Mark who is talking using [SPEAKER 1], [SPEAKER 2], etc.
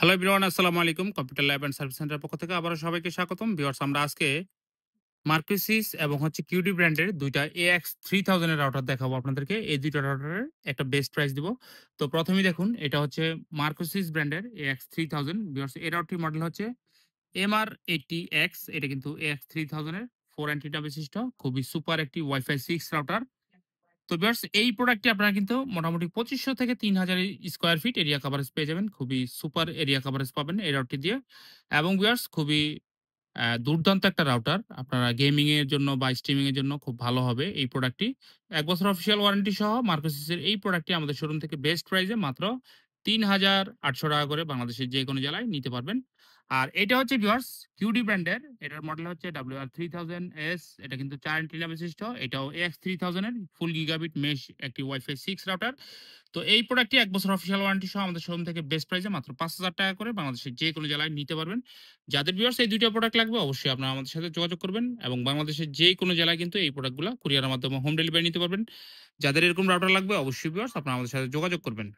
[SPEAKER 1] Hello everyone, আসসালামু আলাইকুম। Computer lab and service সেন্টারের পক্ষ থেকে আবারও সবাইকে স্বাগতম। ভিউয়ার্স, আমরা আজকে মার্কিসিস এবং কিউডি ব্র্যান্ডের ২ টা AX3000 এর রাউটার দেখাবো আপনাদেরকে। এই ২ টা রাউটারের একটা বেস্ট প্রাইস দিব। তো ১ম এই দেখুন, এটা হচ্ছে মার্কিসিস ব্র্যান্ডের AX3000। ভিউয়ার্স, এই রাউটারটির মডেল হচ্ছে MR80X। এটা কিন্তু AX3000 এর 4 অ্যান্টেনা বিশিষ্ট খুবই সুপার একটি ওয়াইফাই 6 রাউটার। তো ভিউয়ার্স, এই প্রোডাক্টটি আপনারা কিন্তু মোটামুটি ২৫০০ থেকে ৩০০০ স্কয়ার ফিট এরিয়া কভারেজ পেয়ে যাবেন। খুবই সুপার এরিয়া কভারেজ পাবেন এই রাউটারটি দিয়ে। এবং ভিউয়ার্স, খুবই দুর্দান্ত একটা রাউটার। আপনারা গেমিং এর জন্য বা স্ট্রিমিং এর জন্য খুব ভালো হবে এই প্রোডাক্টটি। ১ বছর অফিসিয়াল ওয়ারেন্টি সহ মার্কোসিসের এই প্রোডাক্টটি আমাদের শোরুম থেকে বেস্ট প্রাইসে মাত্র ৳৩,৮০০ করে বাংলাদেশের যেকোনো জেলায় নিতে পারবেন। আর এটা হচ্ছে ভিউয়ার্স কিউডি ব্র্যান্ডের। এটার মডেল হচ্ছে WR3000S। এটা কিন্তু ৪ অ্যান্টেনা বিশিষ্ট। এটাও AX3000 এর ফুল গিগাবিট মেশ একটি ওয়াইফাই 6 রাউটার। তো এই প্রোডাক্টটি ১ বছর অফিসিয়াল ওয়ারেন্টি সহ আমাদের শোরুম থেকে বেস্ট প্রাইসে মাত্র ৳৫,০০০ করে বাংলাদেশের যেকোনো জেলায় নিতে পারবেন। যাদের ভিউয়ার্স এই ২ টা প্রোডাক্ট লাগবে অবশ্যই আপনারা আমাদের সাথে যোগাযোগ করবেন এবং বাংলাদেশের যেকোনো জেলায় কিন্তু এই প্রোডাক্টগুলা কুরিয়ারের মাধ্যমে হোম ডেলিভারি নিতে পারবেন। যাদের এরকম রাউটার লাগবে অবশ্যই ভিউয়ার্স আপনারা আমাদের সাথে যোগাযোগ করবেন।